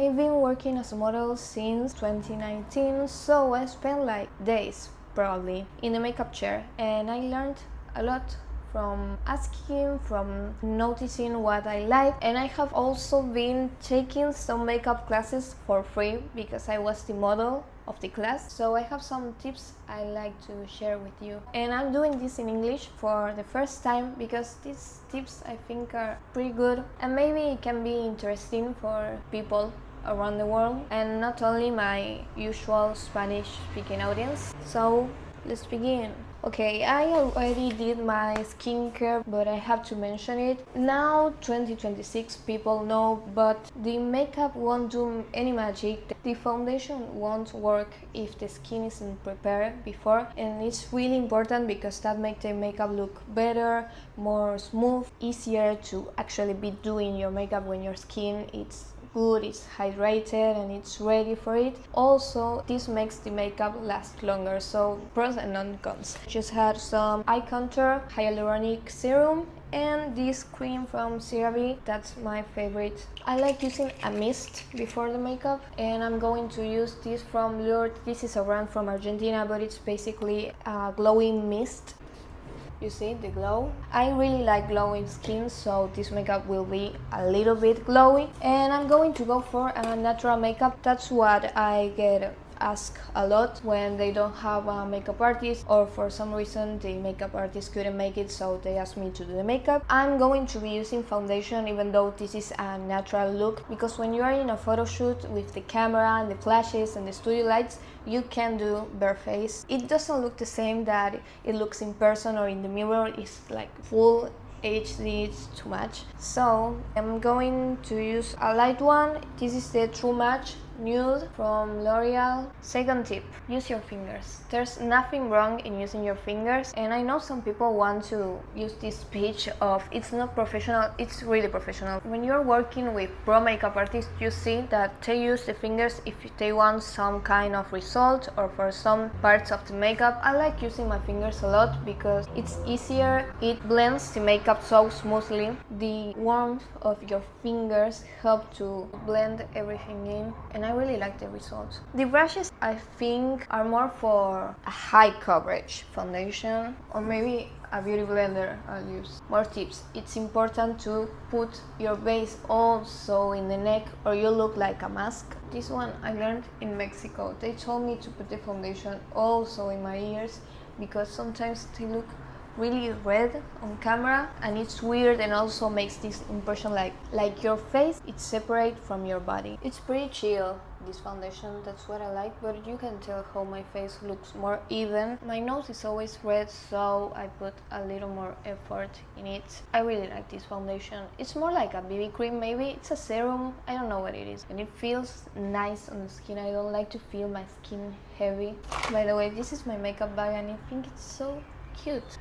I've been working as a model since 2019, so I spent like days probably in the makeup chair, and I learned a lot from asking, from noticing what I like, and I have also been taking some makeup classes for free because I was the model of the class. So I have some tips I like to share with you, and I'm doing this in English for the first time because these tips I think are pretty good and maybe it can be interesting for people around the world and not only my usual Spanish speaking audience. So let's begin. Okay, I already did my skincare, but I have to mention it. Now 2026 people know, but the makeup won't do any magic. The foundation won't work if the skin isn't prepared before, and it's really important because that makes the makeup look better, more smooth, easier to actually be doing your makeup when your skin is good, it's hydrated and it's ready for it. Also, this makes the makeup last longer, so pros and non-cons. Just had some eye contour, hyaluronic serum, and this cream from CeraVe, that's my favorite. I like using a mist before the makeup, and I'm going to use this from Lure. This is a brand from Argentina, but it's basically a glowing mist. You see the glow? I really like glowing skin, so this makeup will be a little bit glowy. And I'm going to go for a natural makeup. That's what I get asked a lot when they don't have a makeup artist, or for some reason the makeup artist couldn't make it, so they asked me to do the makeup. I'm going to be using foundation even though this is a natural look, because when you are in a photo shoot with the camera and the flashes and the studio lights, you can do bare face. It doesn't look the same that it looks in person or in the mirror. It's like full HD, it's too much. So I'm going to use a light one. This is the True Match Nude from L'Oreal. Second tip, use your fingers. There's nothing wrong in using your fingers, and I know some people want to use this speech of it's not professional. It's really professional. When you're working with pro makeup artists, you see that they use the fingers if they want some kind of result or for some parts of the makeup. I like using my fingers a lot because it's easier. It blends the makeup so smoothly. The warmth of your fingers help to blend everything in, and I really like the results. The brushes I think are more for a high coverage foundation, or maybe a beauty blender I'll use. More tips. It's important to put your base also in the neck or you look like a mask. This one I learned in Mexico. They told me to put the foundation also in my ears because sometimes they look really red on camera and it's weird, and also makes this impression like your face is separate from your body. It's pretty chill, this foundation, that's what I like, but you can tell how my face looks more even. My nose is always red, so I put a little more effort in it. I really like this foundation. It's more like a BB cream, maybe it's a serum, I don't know what it is, and it feels nice on the skin. I don't like to feel my skin heavy. By the way, this is my makeup bag and I think it's so cute.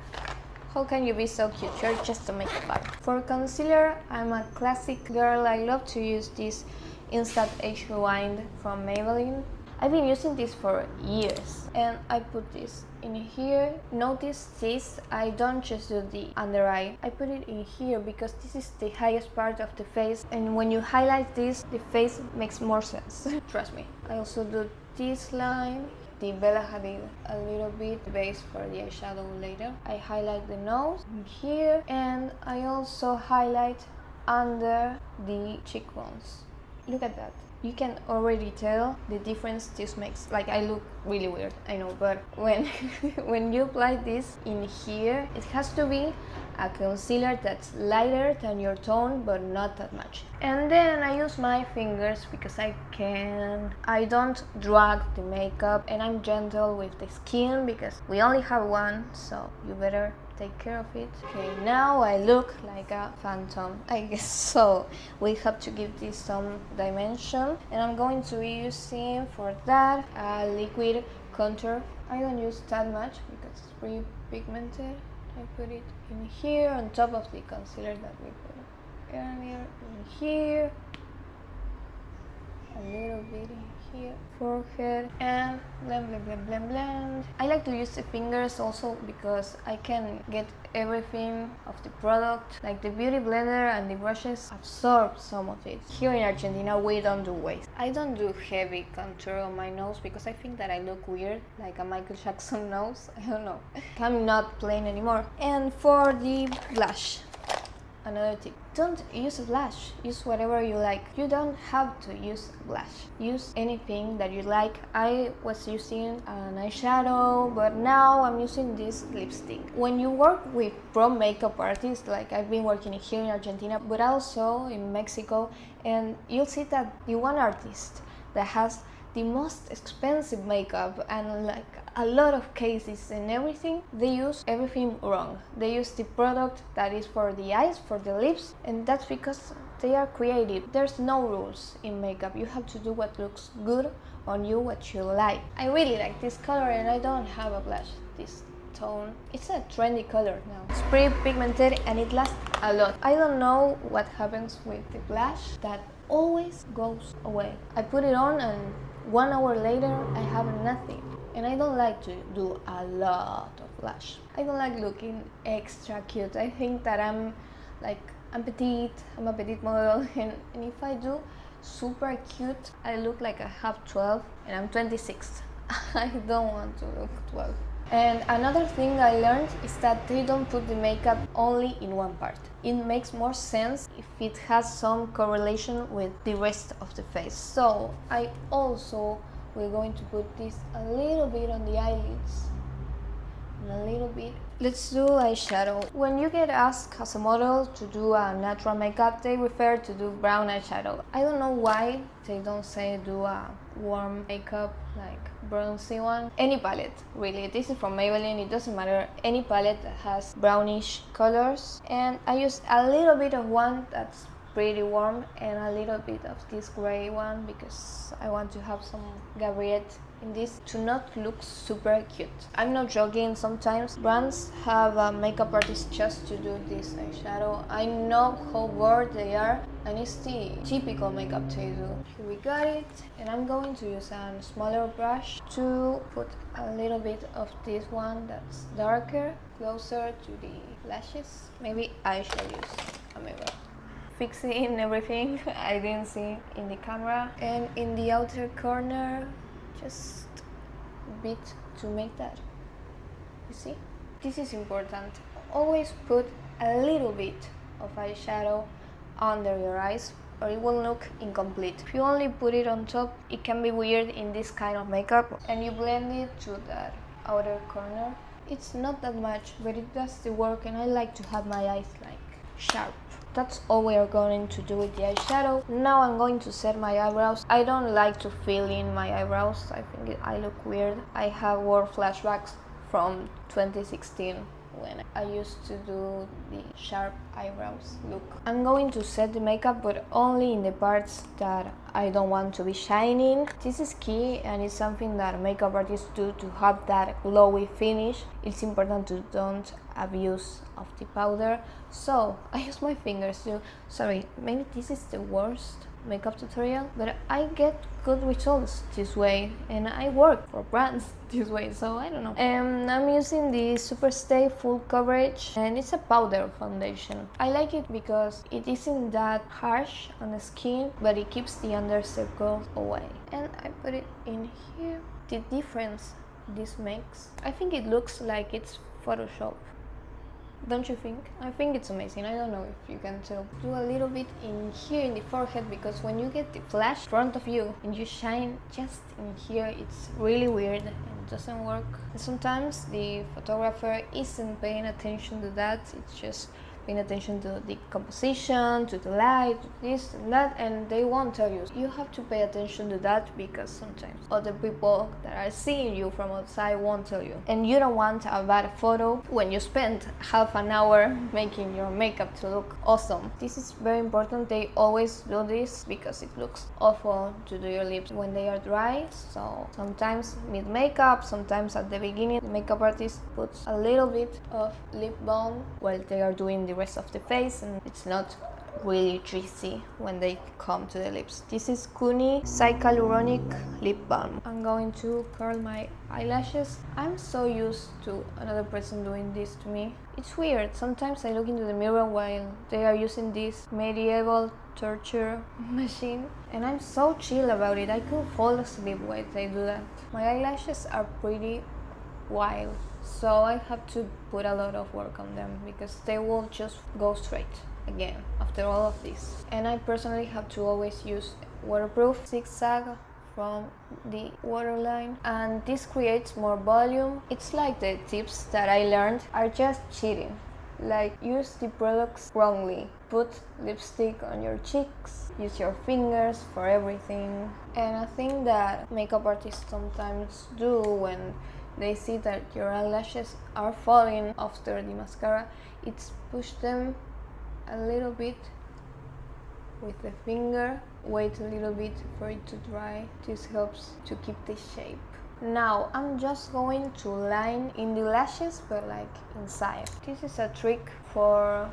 How can you be so cute? You're just a makeup bag. For concealer, I'm a classic girl. I love to use this Instant Age Rewind from Maybelline. I've been using this for years, and I put this in here. Notice this, I don't just do the under eye. I put it in here because this is the highest part of the face, and when you highlight this, the face makes more sense. Trust me. I also do this line, the Bella Hadid, a little bit base for the eyeshadow later. I highlight the nose here, and I also highlight under the cheekbones. Look at that. You can already tell the difference this makes. Like, I look really weird, I know, but when when you apply this in here, it has to be a concealer that's lighter than your tone, but not that much. And then I use my fingers because I can. I don't drag the makeup, and I'm gentle with the skin because we only have one, so you better take care of it. Okay, now I look like a phantom, I guess so. We have to give this some dimension, and I'm going to be using for that a liquid contour. I don't use that much because it's pretty pigmented. I put it in here on top of the concealer that we put earlier, in here, a little bit here, forehead, and blend, blend, blend, blend, blend. I like to use the fingers also because I can get everything of the product, like the beauty blender and the brushes absorb some of it. Here in Argentina we don't do waste. I don't do heavy contour on my nose because I think that I look weird, like a Michael Jackson nose. I don't know. I'm not plain anymore. And for the blush, another tip, don't use a blush, use whatever you like. You don't have to use a blush, use anything that you like. I was using an eyeshadow, but now I'm using this lipstick. When you work with pro makeup artists, like I've been working here in Argentina but also in Mexico, and you'll see that the one artist that has the most expensive makeup and like a lot of cases and everything, they use everything wrong. They use the product that is for the eyes, for the lips, and that's because they are creative. There's no rules in makeup. You have to do what looks good on you, what you like. I really like this color and I don't have a blush. This tone, it's a trendy color now. It's pretty pigmented and it lasts a lot. I don't know what happens with the blush that always goes away. I put it on and 1 hour later I have nothing. And I don't like to do a lot of blush. I don't like looking extra cute. I think that I'm a petite model, and if I do super cute, I look like I have 12 and I'm 26. I don't want to look 12. And another thing I learned is that they don't put the makeup only in one part. It makes more sense if it has some correlation with the rest of the face. So I also we're going to put this a little bit on the eyelids and a little bit. Let's do eyeshadow. When you get asked as a model to do a natural makeup, they prefer to do brown eyeshadow. I don't know why they don't say do a warm makeup, like bronzy one. Any palette, really. This is from Maybelline, it doesn't matter. Any palette that has brownish colors. And I use a little bit of one that's pretty warm and a little bit of this gray one because I want to have some gabriette in this to not look super cute. I'm not joking, sometimes brands have a makeup artist just to do this eyeshadow. I know how bored they are and it's the typical makeup they do. Here we got it, and I'm going to use a smaller brush to put a little bit of this one that's darker, closer to the lashes. Maybe I shall use a mirror. Fixing everything I didn't see in the camera, and in the outer corner just a bit to make that, you see? This is important. Always put a little bit of eyeshadow under your eyes or it will look incomplete. If you only put it on top, it can be weird in this kind of makeup, and you blend it to that outer corner. It's not that much, but it does the work, and I like to have my eyes like sharp. That's all we are going to do with the eyeshadow. Now I'm going to set my eyebrows. I don't like to fill in my eyebrows. I think I look weird. I have war flashbacks from 2016 when I used to do the sharp eyebrows look. I'm going to set the makeup, but only in the parts that I don't want to be shining. This is key, and it's something that makeup artists do to have that glowy finish. It's important to don't abuse of the powder. So I use my fingers to, sorry, maybe this is the worst makeup tutorial, but I get good results this way, and I work for brands this way, so I don't know. I'm using the Superstay Full Coverage, and it's a powder foundation. I like it because it isn't that harsh on the skin, but it keeps the under circles away. And I put it in here. The difference this makes, I think it looks like it's Photoshop. Don't you think? I think it's amazing. I don't know if you can tell. Do a little bit in here in the forehead, because when you get the flash in front of you and you shine just in here, it's really weird and it doesn't work. And sometimes the photographer isn't paying attention to that. It's just paying attention to the composition, to the light, to this and that, and they won't tell you. You have to pay attention to that, because sometimes other people that are seeing you from outside won't tell you. And you don't want a bad photo when you spend half an hour making your makeup to look awesome. This is very important. They always do this because it looks awful to do your lips when they are dry. So sometimes mid-makeup, sometimes at the beginning, the makeup artist puts a little bit of lip balm while they are doing the rest of the face, and it's not really juicy when they come to the lips. This is Kuni Hyaluronic Lip Balm. I'm going to curl my eyelashes. I'm so used to another person doing this to me. It's weird. Sometimes I look into the mirror while they are using this medieval torture machine, and I'm so chill about it. I could fall asleep while they do that. My eyelashes are pretty wild, so I have to put a lot of work on them because they will just go straight again after all of this. And I personally have to always use waterproof zigzag from the waterline, and this creates more volume. It's like the tips that I learned are just cheating. Like, use the products wrongly. Put lipstick on your cheeks, use your fingers for everything. And a thing that makeup artists sometimes do when they see that your eyelashes are falling after the mascara, it's push them a little bit with the finger, wait a little bit for it to dry. This helps to keep the shape. Now I'm just going to line in the lashes, but like inside. This is a trick for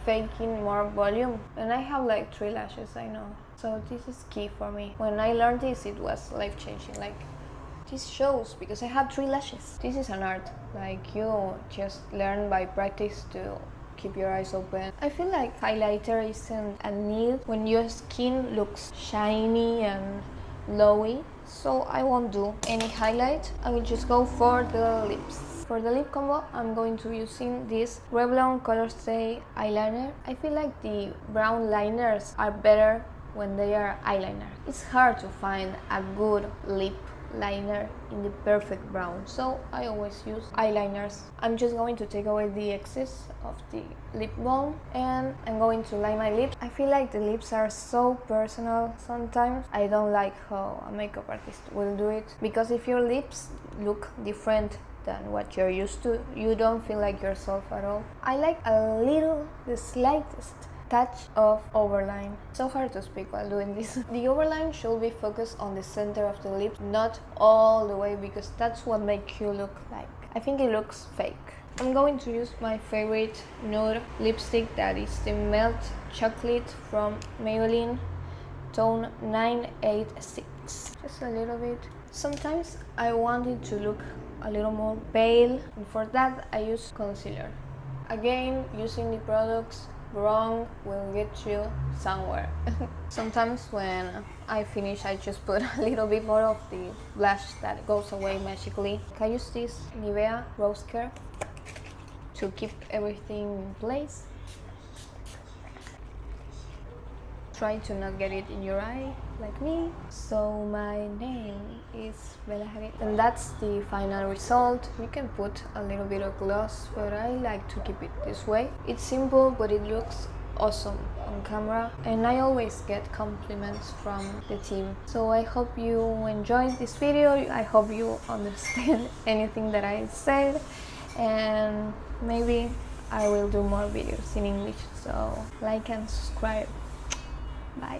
faking more volume, and I have like 3 lashes, I know, so this is key for me. When I learned this, it was life-changing. Like, this shows because I have 3 lashes. This is an art. Like, you just learn by practice to keep your eyes open. I feel like highlighter isn't a need when your skin looks shiny and glowy, so I won't do any highlight. I will just go for the lips. For the lip combo, I'm going to be using this Revlon Color Stay eyeliner. I feel like the brown liners are better when they are eyeliner. It's hard to find a good lip liner in the perfect brown, so I always use eyeliners. I'm just going to take away the excess of the lip balm, and I'm going to line my lips. I feel like the lips are so personal. Sometimes I don't like how a makeup artist will do it, because if your lips look different than what you're used to, you don't feel like yourself at all. I like a little, the slightest touch of overline. So hard to speak while doing this. The overline should be focused on the center of the lip, not all the way, because that's what makes you look like. I think it looks fake. I'm going to use my favorite nude lipstick, that is the Melt Chocolate from Maybelline, tone 986. Just a little bit. Sometimes I want it to look a little more pale, and for that I use concealer. Again, using the products wrong will get you somewhere. Sometimes when I finish, I just put a little bit more of the blush that goes away magically. I use this Nivea Rose Care to keep everything in place. Try to not get it in your eye like me. So my name is Bella Hadid, and that's the final result. You can put a little bit of gloss, but I like to keep it this way. It's simple, but it looks awesome on camera, and I always get compliments from the team. So I hope you enjoyed this video. I hope you understand anything that I said, and maybe I will do more videos in English. So like and subscribe. Bye.